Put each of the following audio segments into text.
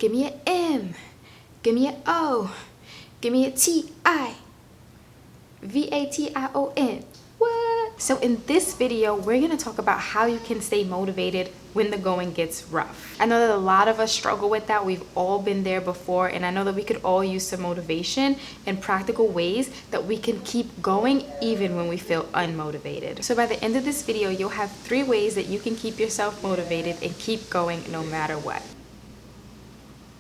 Give me an M. Give me an O. Give me a T-I-V-A-T-I-O-N. What? So in this video, we're going to talk about how you can stay motivated when the going gets rough. I know that a lot of us struggle with that. We've all been there before, and I know that we could all use some motivation and practical ways that we can keep going even when we feel unmotivated. So by the end of this video, you'll have 3 ways that you can keep yourself motivated and keep going no matter what.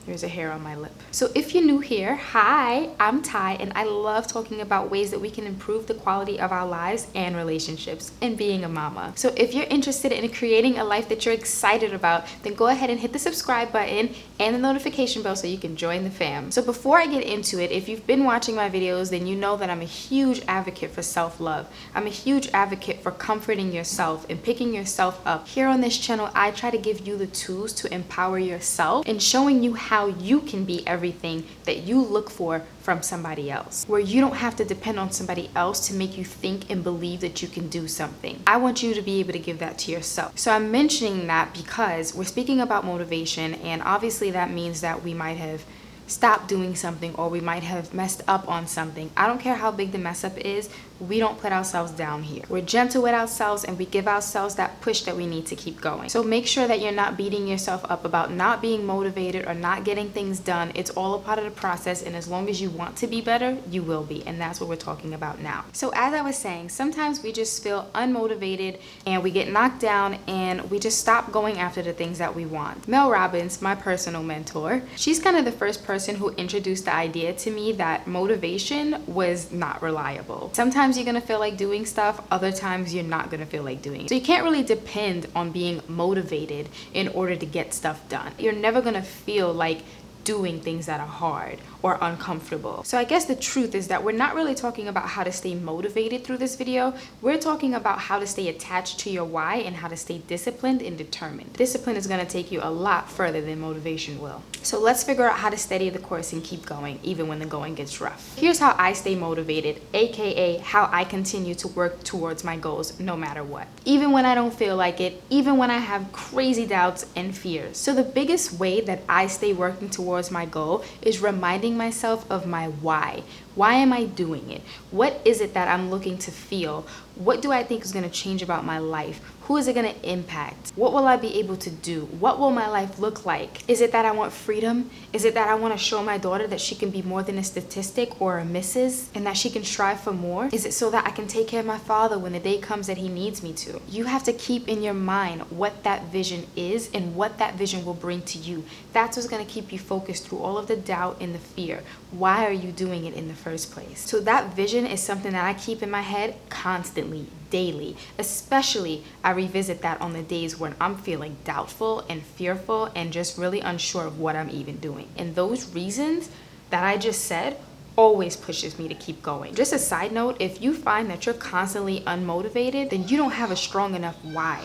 There's a hair on my lip. So if you're new here, hi, I'm Ty, and I love talking about ways that we can improve the quality of our lives and relationships and being a mama. So if you're interested in creating a life that you're excited about, then go ahead and hit the subscribe button and the notification bell so you can join the fam. So before I get into it, if you've been watching my videos, then you know that I'm a huge advocate for self-love. I'm a huge advocate for comforting yourself and picking yourself up. Here on this channel, I try to give you the tools to empower yourself and showing you how you can be everything that you look for from somebody else, where you don't have to depend on somebody else to make you think and believe that you can do something. I want you to be able to give that to yourself. So I'm mentioning that because we're speaking about motivation, and obviously that means that we might have stopped doing something or we might have messed up on something. I don't care how big the mess up is, we don't put ourselves down here. We're gentle with ourselves and we give ourselves that push that we need to keep going. So make sure that you're not beating yourself up about not being motivated or not getting things done. It's all a part of the process, and as long as you want to be better, you will be, and that's what we're talking about now. So as I was saying, sometimes we just feel unmotivated and we get knocked down and we just stop going after the things that we want. Mel Robbins, my personal mentor, she's kind of the first person who introduced the idea to me that motivation was not reliable. Sometimes you're gonna feel like doing stuff, other times you're not gonna feel like doing it. So you can't really depend on being motivated in order to get stuff done. You're never gonna feel like doing things that are hard or uncomfortable. So I guess the truth is that we're not really talking about how to stay motivated through this video. We're talking about how to stay attached to your why and how to stay disciplined and determined. Discipline is going to take you a lot further than motivation will. So let's figure out how to steady the course and keep going even when the going gets rough. Here's how I stay motivated, aka how I continue to work towards my goals no matter what. Even when I don't feel like it, even when I have crazy doubts and fears. So the biggest way that I stay working towards my goal is reminding myself of my why. Why am I doing it? What is it that I'm looking to feel? What do I think is going to change about my life? Who is it going to impact? What will I be able to do? What will my life look like? Is it that I want freedom? Is it that I want to show my daughter that she can be more than a statistic or a missus and that she can strive for more? Is it so that I can take care of my father when the day comes that he needs me to? You have to keep in your mind what that vision is and what that vision will bring to you. That's what's going to keep you focused through all of the doubt and the fear. Why are you doing it in the first place? So that vision is something that I keep in my head constantly, daily. Especially I revisit that on the days when I'm feeling doubtful and fearful and just really unsure of what I'm even doing. And those reasons that I just said always pushes me to keep going. Just a side note, if you find that you're constantly unmotivated, then you don't have a strong enough why.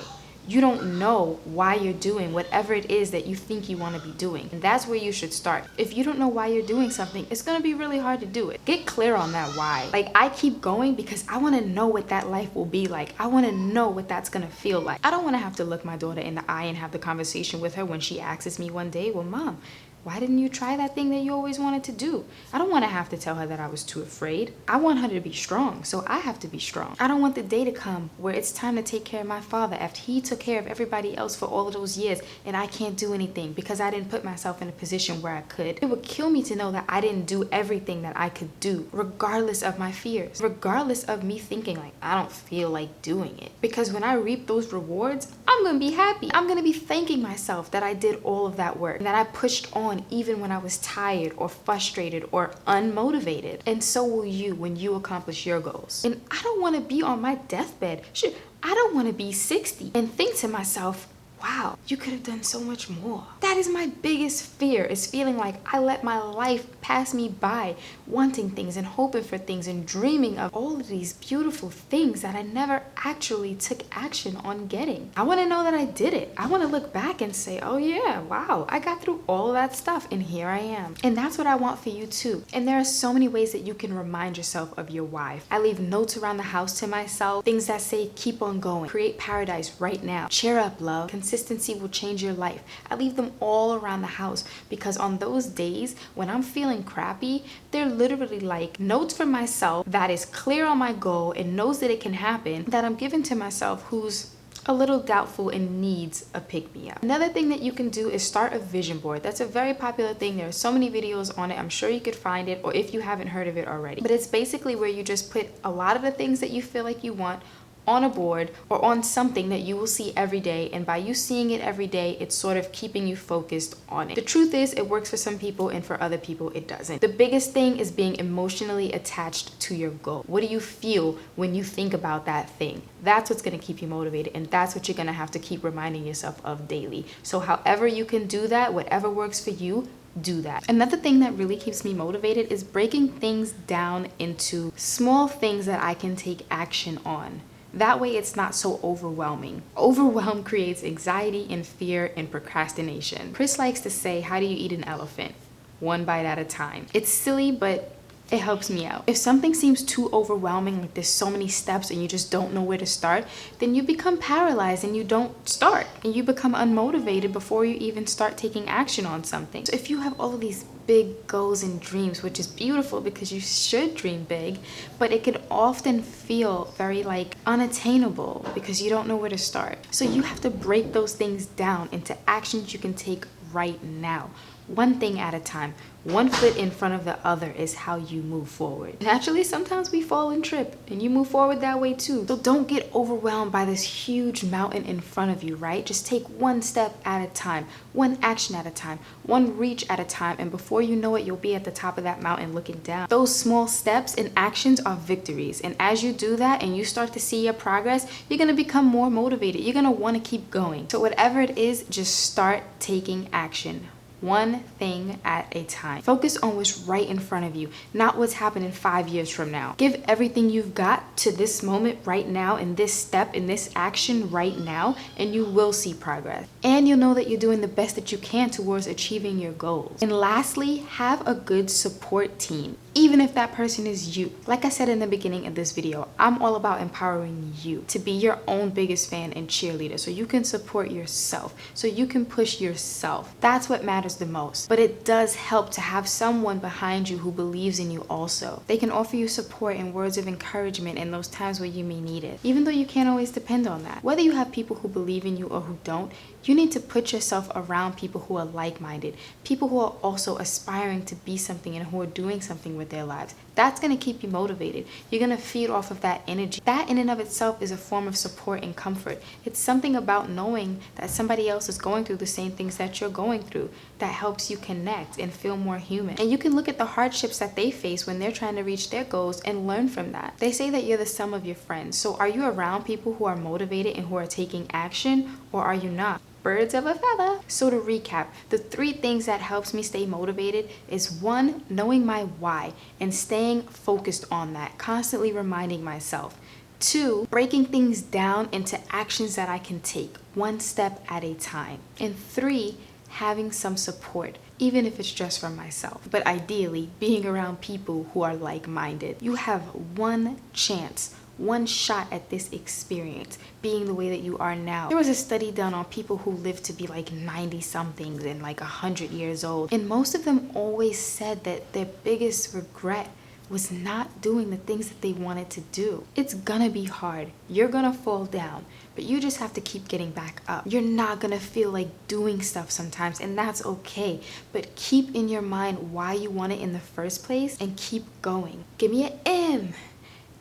You don't know why you're doing whatever it is that you think you want to be doing. And that's where you should start. If you don't know why you're doing something, it's going to be really hard to do it. Get clear on that why. Like, I keep going because I want to know what that life will be like. I want to know what that's going to feel like. I don't want to have to look my daughter in the eye and have the conversation with her when she asks me one day, well, Mom, why didn't you try that thing that you always wanted to do? I don't want to have to tell her that I was too afraid. I want her to be strong, so I have to be strong. I don't want the day to come where it's time to take care of my father after he took care of everybody else for all of those years and I can't do anything because I didn't put myself in a position where I could. It would kill me to know that I didn't do everything that I could do, regardless of my fears, regardless of me thinking like, I don't feel like doing it. Because when I reap those rewards, I'm gonna be happy. I'm gonna be thanking myself that I did all of that work and that I pushed on even when I was tired or frustrated or unmotivated. And so will you when you accomplish your goals. And I don't want to be on my deathbed. Shit, I don't want to be 60 and think to myself, wow, you could have done so much more. That is my biggest fear, is feeling like I let my life pass me by, wanting things and hoping for things and dreaming of all of these beautiful things that I never actually took action on getting. I want to know that I did it. I want to look back and say, oh yeah, wow, I got through all of that stuff and here I am. And that's what I want for you too. And there are so many ways that you can remind yourself of your why. I leave notes around the house to myself, things that say keep on going, create paradise right now, cheer up, love, consistency will change your life. I leave them all around the house because on those days when I'm feeling crappy, they're literally like notes for myself that is clear on my goal and knows that it can happen, that I'm giving to myself who's a little doubtful and needs a pick-me-up. Another thing that you can do is start a vision board. That's a very popular thing. There are so many videos on it. I'm sure you could find it, or if you haven't heard of it already. But it's basically where you just put a lot of the things that you feel like you want on a board or on something that you will see every day, and by you seeing it every day, it's sort of keeping you focused on it. The truth is, it works for some people and for other people it doesn't. The biggest thing is being emotionally attached to your goal. What do you feel when you think about that thing? That's what's going to keep you motivated, and that's what you're going to have to keep reminding yourself of daily. So however you can do that, whatever works for you, do that. Another thing that really keeps me motivated is breaking things down into small things that I can take action on. That way it's not so overwhelming. Overwhelm creates anxiety and fear and procrastination. Chris likes to say, how do you eat an elephant? One bite at a time. It's silly, but it helps me out. If something seems too overwhelming, like there's so many steps and you just don't know where to start, then you become paralyzed and you don't start. And you become unmotivated before you even start taking action on something. So if you have all of these big goals and dreams, which is beautiful because you should dream big, but it could often feel very like unattainable because you don't know where to start. So you have to break those things down into actions you can take right now. One thing at a time. One foot in front of the other is how you move forward. Naturally, sometimes we fall and trip, and you move forward that way too. So don't get overwhelmed by this huge mountain in front of you, right? Just take one step at a time, one action at a time, one reach at a time, and before you know it, you'll be at the top of that mountain looking down. Those small steps and actions are victories, and as you do that and you start to see your progress, you're gonna become more motivated. You're gonna wanna keep going. So whatever it is, just start taking action. One thing at a time. Focus on what's right in front of you, not what's happening 5 years from now. Give everything you've got to this moment right now, in this step, in this action right now, and you will see progress. And you'll know that you're doing the best that you can towards achieving your goals. And lastly, have a good support team, even if that person is you. Like I said in the beginning of this video, I'm all about empowering you to be your own biggest fan and cheerleader, so you can support yourself, so you can push yourself. That's what matters the most. But it does help to have someone behind you who believes in you also. They can offer you support and words of encouragement in those times where you may need it, even though you can't always depend on that. Whether you have people who believe in you or who don't, you need to put yourself around people who are like-minded, people who are also aspiring to be something and who are doing something with their lives. That's going to keep you motivated. You're going to feed off of that energy. That in and of itself is a form of support and comfort. It's something about knowing that somebody else is going through the same things that you're going through that helps you connect and feel more human. And you can look at the hardships that they face when they're trying to reach their goals and learn from that. They say that you're the sum of your friends. So are you around people who are motivated and who are taking action, or are you not? Birds of a feather. So to recap, the 3 things that helps me stay motivated is 1, knowing my why and staying focused on that, constantly reminding myself. 2, breaking things down into actions that I can take, one step at a time. And 3, having some support, even if it's just from myself. But ideally, being around people who are like-minded. You have one chance, one shot at this experience, being the way that you are now. There was a study done on people who lived to be like 90 somethings and like 100 years old, and most of them always said that their biggest regret was not doing the things that they wanted to do. It's gonna be hard. You're gonna fall down, but you just have to keep getting back up. You're not gonna feel like doing stuff sometimes, and that's okay. But keep in your mind why you want it in the first place and keep going. Give me an M.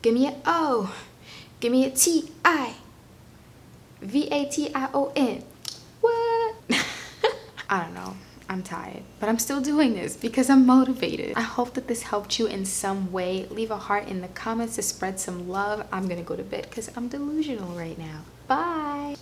Give me an O. Give me a T-I-V-A-T-I-O-N. What? I don't know. I'm tired, but I'm still doing this because I'm motivated. I hope that this helped you in some way. Leave a heart in the comments to spread some love. I'm gonna go to bed because I'm delusional right now. Bye.